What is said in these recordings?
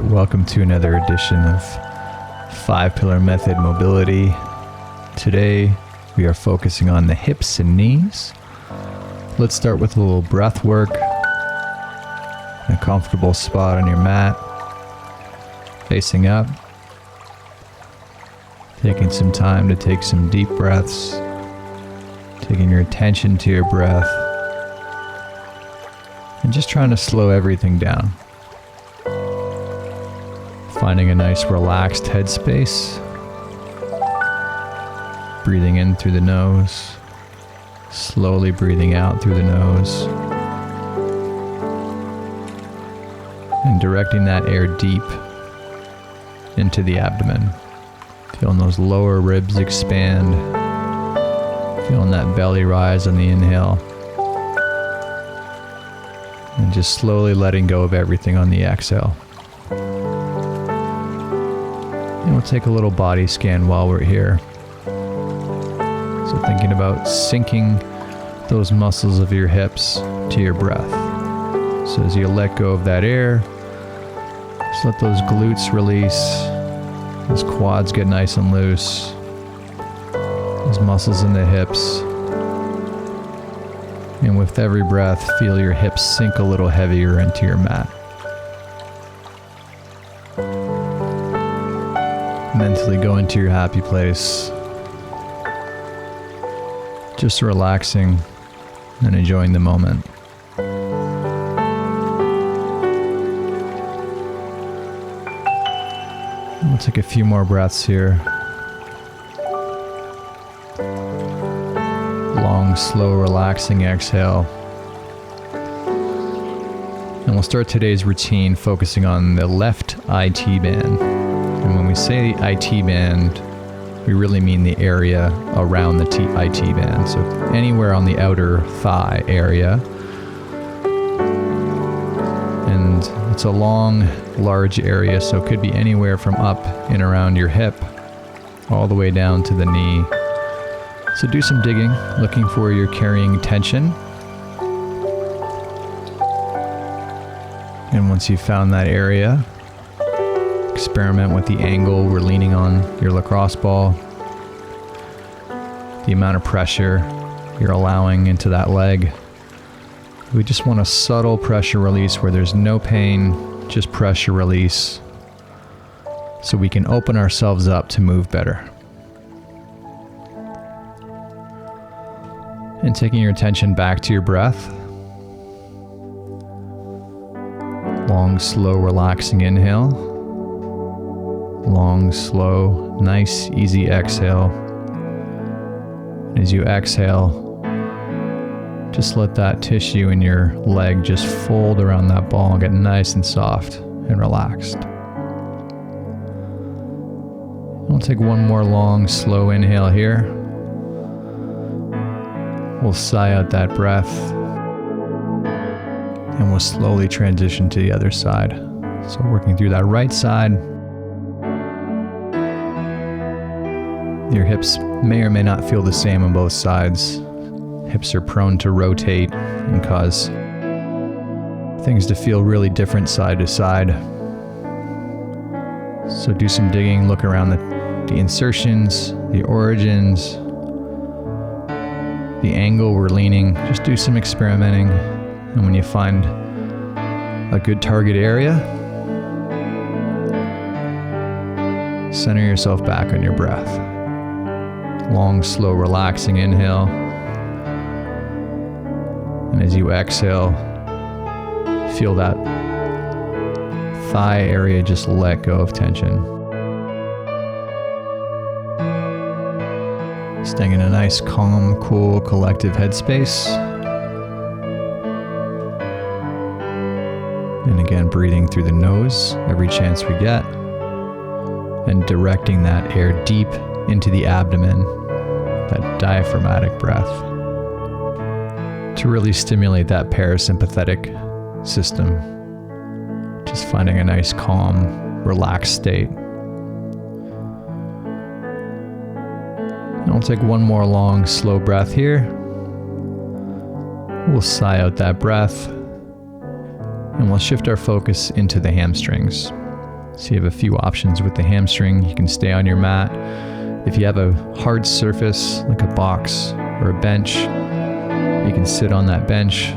right, welcome to another edition of 5 Pillar Method Mobility. Today we are focusing on the hips and knees. Let's start with a little breath work in a comfortable spot on your mat, facing up, taking some time to take some deep breaths, taking your attention to your breath, and just trying to slow everything down. Finding a nice relaxed headspace. Breathing in through the nose. Slowly breathing out through the nose. And directing that air deep into the abdomen. Feeling those lower ribs expand. Feeling that belly rise on the inhale. And just slowly letting go of everything on the exhale. And we'll take a little body scan while we're here. So thinking about syncing those muscles of your hips to your breath. So as you let go of that air, just let those glutes release, those quads get nice and loose, those muscles in the hips. And with every breath, feel your hips sink a little heavier into your mat. Mentally go into your happy place, just relaxing and enjoying the moment. We'll take a few more breaths here. Long, slow, relaxing exhale. And we'll start today's routine focusing on the left IT band. And when we say IT band, we really mean the area around the IT band. So anywhere on the outer thigh area. And it's a long, large area, so it could be anywhere from up and around your hip, all the way down to the knee. So do some digging, looking for where you're carrying tension. And once you've found that area, experiment with the angle we're leaning on your lacrosse ball, the amount of pressure you're allowing into that leg. We just want a subtle pressure release where there's no pain, just pressure release, so we can open ourselves up to move better. And taking your attention back to your breath. Long, slow, relaxing inhale. Long, slow, nice, easy exhale. And as you exhale, just let that tissue in your leg just fold around that ball and get nice and soft and relaxed. We'll take one more long, slow inhale here. We'll sigh out that breath. And we'll slowly transition to the other side. So working through that right side. Your hips may or may not feel the same on both sides. Hips are prone to rotate and cause things to feel really different side to side. So do some digging, look around the insertions, the origins, the angle we're leaning. Just do some experimenting. And when you find a good target area, center yourself back on your breath. Long, slow, relaxing inhale. And as you exhale, feel that thigh area just let go of tension. Staying in a nice, calm, cool, collective headspace. And again, breathing through the nose every chance we get. And directing that air deep into the abdomen, that diaphragmatic breath, to really stimulate that parasympathetic system. Just finding a nice, calm, relaxed state. And I'll take one more long, slow breath here. We'll sigh out that breath, and we'll shift our focus into the hamstrings. So you have a few options with the hamstring. You can stay on your mat. If you have a hard surface, like a box or a bench, you can sit on that bench.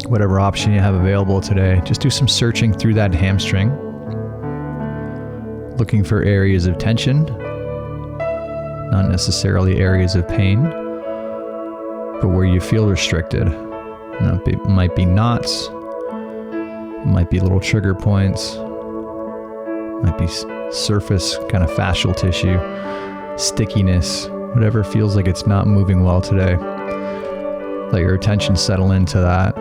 Whatever option you have available today, just do some searching through that hamstring, looking for areas of tension, not necessarily areas of pain, but where you feel restricted. It might be knots, it might be little trigger points, it might be surface kind of fascial tissue, stickiness, whatever feels like it's not moving well today. Let your attention settle into that.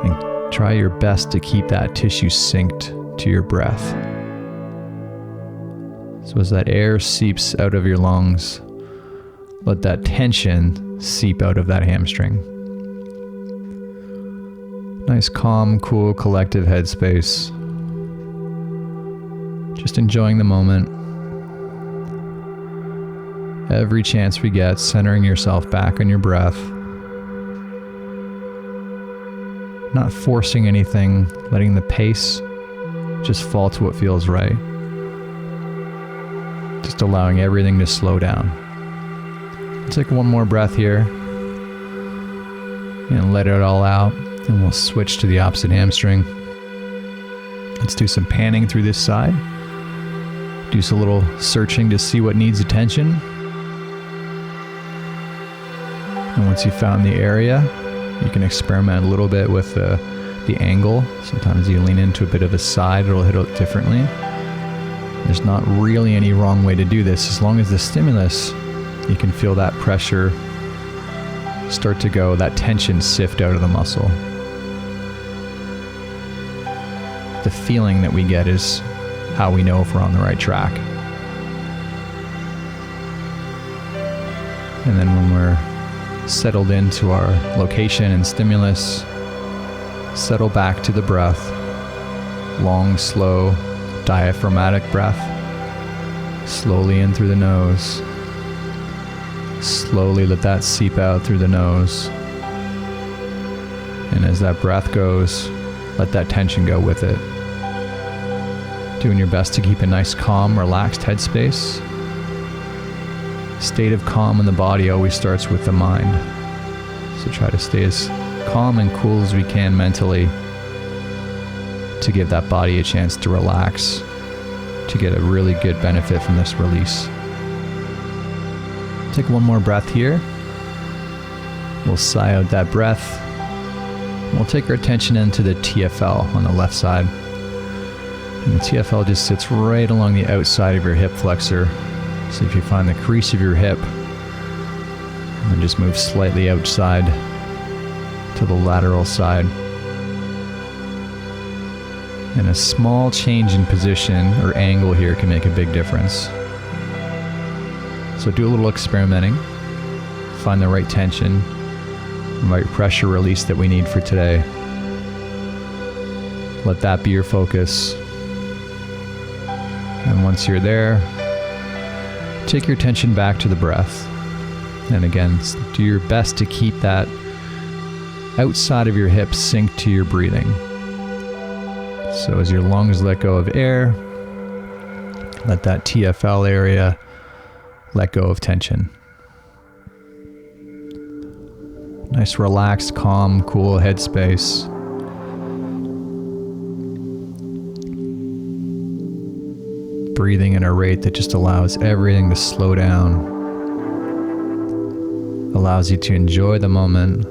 And try your best to keep that tissue synced to your breath. So as that air seeps out of your lungs, let that tension seep out of that hamstring. Nice, calm, cool, collective headspace. Just enjoying the moment. Every chance we get, centering yourself back on your breath. Not forcing anything, letting the pace just fall to what feels right. Just allowing everything to slow down. Take one more breath here and let it all out, and we'll switch to the opposite hamstring. Let's do some panning through this side. Do some little searching to see what needs attention. And once you've found the area, you can experiment a little bit with the angle. Sometimes you lean into a bit of a side, it'll hit it differently. There's not really any wrong way to do this. As long as the stimulus, you can feel that pressure start to go, that tension sift out of the muscle. The feeling that we get is how we know if we're on the right track. And then when we're settled into our location and stimulus, settle back to the breath. Long, slow, diaphragmatic breath. Slowly in through the nose. Slowly let that seep out through the nose. And as that breath goes, let that tension go with it. Doing your best to keep a nice, calm, relaxed headspace. State of calm in the body always starts with the mind. So try to stay as calm and cool as we can mentally to give that body a chance to relax, to get a really good benefit from this release. Take one more breath here. We'll sigh out that breath. We'll take our attention into the TFL on the left side. And the TFL just sits right along the outside of your hip flexor. So if you find the crease of your hip, and then just move slightly outside to the lateral side. And a small change in position or angle here can make a big difference. So do a little experimenting. Find the right tension, the right pressure release that we need for today. Let that be your focus. And once you're there, take your attention back to the breath. And again, do your best to keep that outside of your hips sync to your breathing. So as your lungs let go of air, let that TFL area let go of tension. Nice, relaxed, calm, cool headspace. Breathing in a rate that just allows everything to slow down. Allows you to enjoy the moment.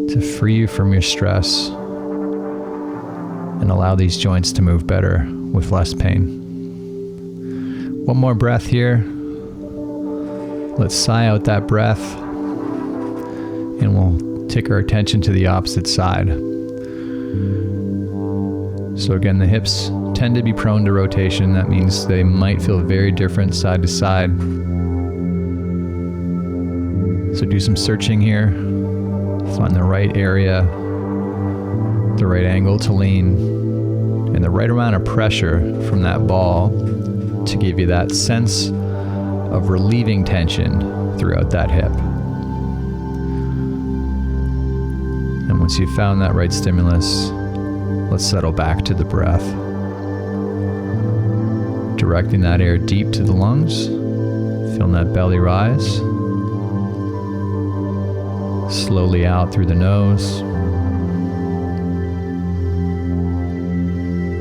To free you from your stress. And allow these joints to move better with less pain. One more breath here. Let's sigh out that breath. And we'll take our attention to the opposite side. So again, the hips tend to be prone to rotation. That means they might feel very different side to side. So do some searching here. Find the right area, the right angle to lean, and the right amount of pressure from that ball to give you that sense of relieving tension throughout that hip. And Once you've found that right stimulus, let's settle back to the breath. Directing that air deep to the lungs, feeling that belly rise. Slowly out through the nose.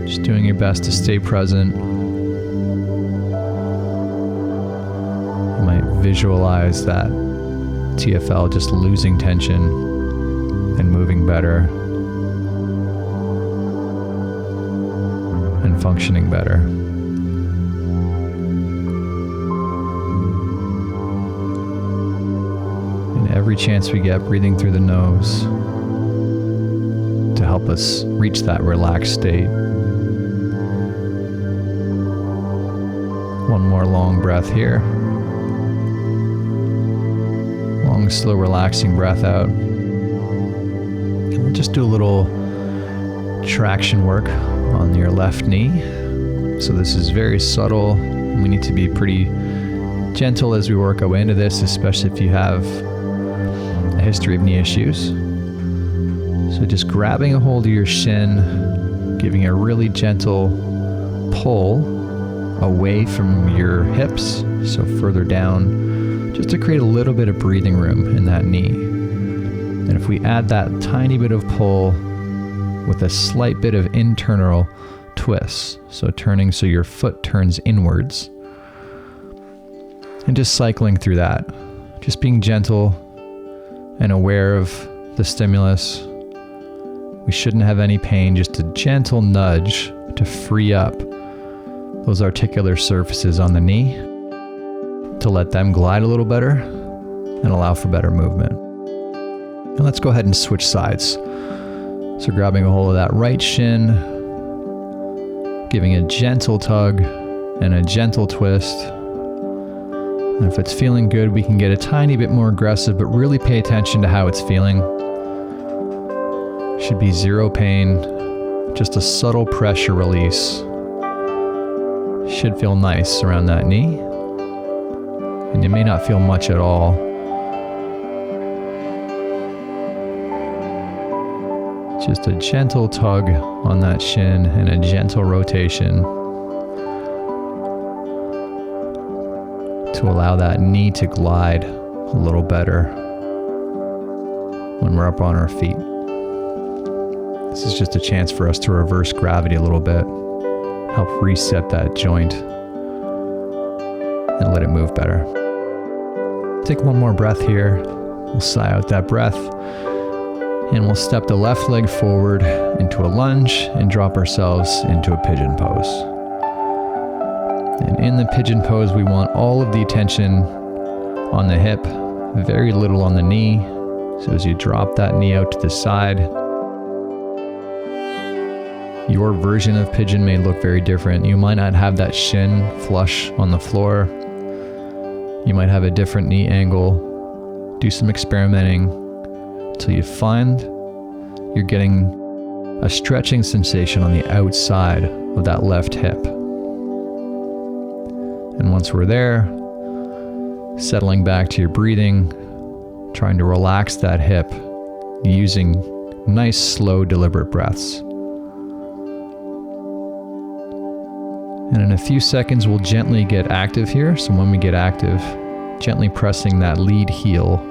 Just doing your best to stay present. You might visualize that TFL just losing tension and moving better and functioning better. And every chance we get, breathing through the nose to help us reach that relaxed state. One more long breath here. Long, slow, relaxing breath out. And we'll just do a little traction work on your left knee. So this is very subtle. We need to be pretty gentle as we work our way into this, especially if you have a history of knee issues. So just grabbing a hold of your shin, giving a really gentle pull away from your hips, so further down, just to create a little bit of breathing room in that knee. And if we add that tiny bit of pull with a slight bit of internal twist, so turning so your foot turns inwards, and just cycling through that, just being gentle and aware of the stimulus. We shouldn't have any pain, just a gentle nudge to free up those articular surfaces on the knee, to let them glide a little better and allow for better movement. And let's go ahead and switch sides. So grabbing a hold of that right shin, giving a gentle tug and a gentle twist. And if it's feeling good, we can get a tiny bit more aggressive, but really pay attention to how it's feeling. Should be zero pain, just a subtle pressure release. Should feel nice around that knee. And you may not feel much at all. Just a gentle tug on that shin and a gentle rotation to allow that knee to glide a little better when we're up on our feet. This is just a chance for us to reverse gravity a little bit, help reset that joint and let it move better. Take one more breath here. We'll sigh out that breath and we'll step the left leg forward into a lunge and drop ourselves into a pigeon pose. And in the pigeon pose, we want all of the attention on the hip, very little on the knee. So as you drop that knee out to the side, your version of pigeon may look very different. You might not have that shin flush on the floor. You might have a different knee angle. Do some experimenting until you find you're getting a stretching sensation on the outside of that left hip. And once we're there, settling back to your breathing, trying to relax that hip using nice, slow, deliberate breaths. And in a few seconds, we'll gently get active here. So when we get active, gently pressing that lead heel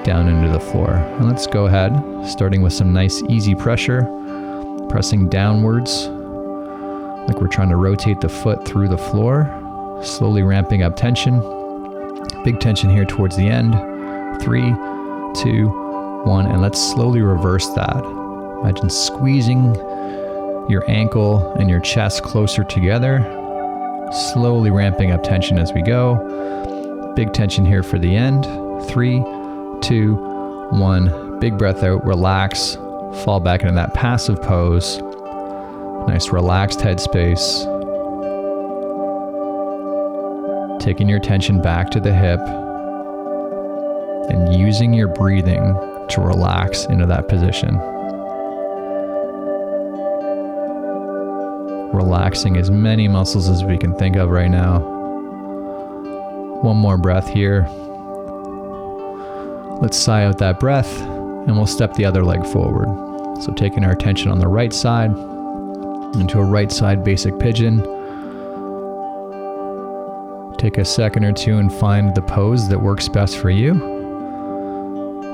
down into the floor. And let's go ahead, starting with some nice easy pressure, pressing downwards, like we're trying to rotate the foot through the floor, slowly ramping up tension. Big tension here towards the end. 3, 2, 1, and let's slowly reverse that. Imagine squeezing your ankle and your chest closer together, slowly ramping up tension as we go. Big tension here for the end. 3, 2, 1. Big breath out, relax, fall back into that passive pose. Nice relaxed headspace. Taking your attention back to the hip and using your breathing to relax into that position. Relaxing as many muscles as we can think of right now. One more breath here. Let's sigh out that breath And we'll step the other leg forward. So taking our attention on the right side into a right side basic pigeon. Take a second or two and find the pose that works best for you.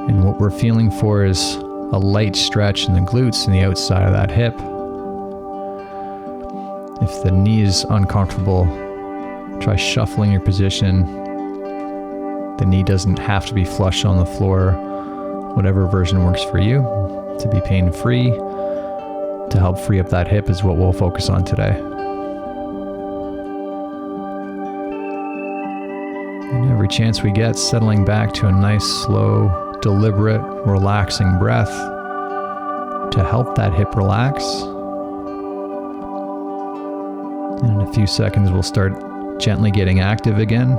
And what we're feeling for is a light stretch in the glutes and the outside of that hip. If the knee is uncomfortable, try shuffling your position. The knee doesn't have to be flush on the floor. Whatever version works for you to be pain-free, to help free up that hip is what we'll focus on today. And every chance we get, settling back to a nice, slow, deliberate, relaxing breath to help that hip relax. And in a few seconds, we'll start gently getting active again.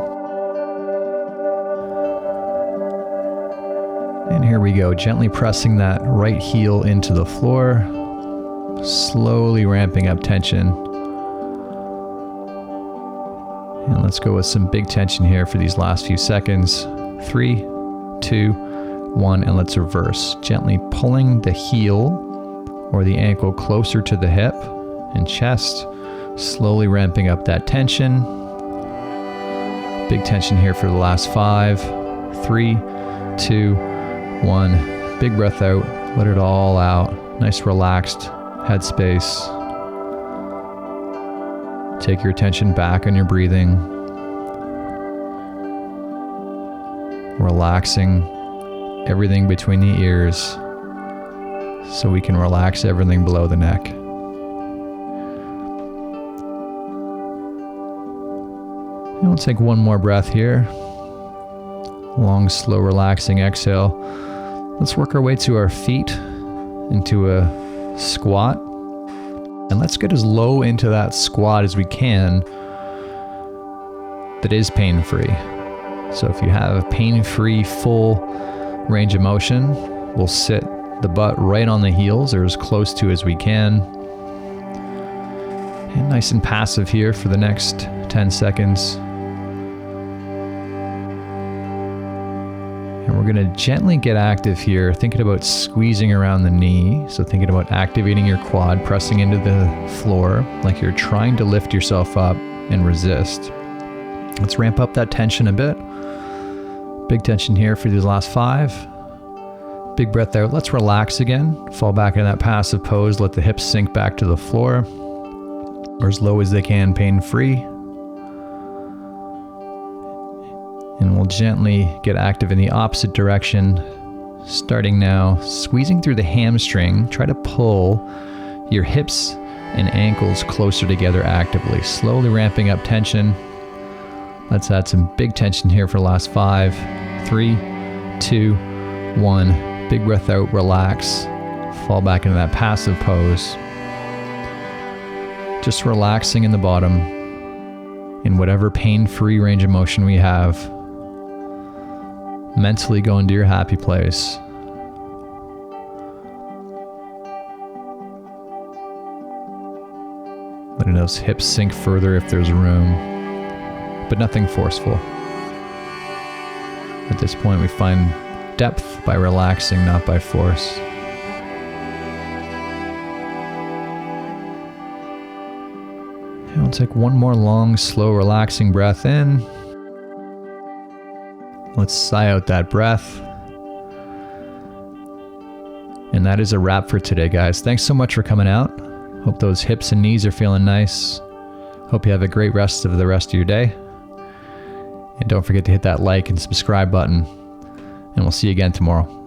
And here we go, gently pressing that right heel into the floor, slowly ramping up tension. And let's go with some big tension here for these last few seconds. 3, 2, 1, and let's reverse. Gently pulling the heel or the ankle closer to the hip and chest, slowly ramping up that tension. Big tension here for the last 5, 3, 2, 1. Big breath out, let it all out. Nice relaxed headspace. Take your attention back on your breathing. Relaxing everything between the ears so we can relax everything below the neck. And we'll take one more breath here. Long, slow, relaxing exhale. Let's work our way to our feet into a squat. And let's get as low into that squat as we can that is pain-free. So if you have a pain-free full range of motion, we'll sit the butt right on the heels or as close to as we can. And nice and passive here for the next 10 seconds. And we're going to gently get active here, thinking about squeezing around the knee. So thinking about activating your quad, pressing into the floor like you're trying to lift yourself up and resist. Let's ramp up that tension a bit. Big tension here for these last 5. Big breath out. Let's relax again. Fall back into that passive pose. Let the hips sink back to the floor or as low as they can, pain-free. And we'll gently get active in the opposite direction. Starting now, squeezing through the hamstring. Try to pull your hips and ankles closer together actively. Slowly ramping up tension. Let's add some big tension here for the last 5, 3, 2, 1. Big breath out, relax. Fall back into that passive pose. Just relaxing in the bottom in whatever pain-free range of motion we have. Mentally go into your happy place. Letting those hips sink further if there's room, but nothing forceful. At this point, we find depth by relaxing, not by force. And we'll take one more long, slow, relaxing breath in. Let's sigh out that breath. And that is a wrap for today, guys. Thanks so much for coming out. Hope those hips and knees are feeling nice. Hope you have a great rest of your day. And don't forget to hit that like and subscribe button. And we'll see you again tomorrow.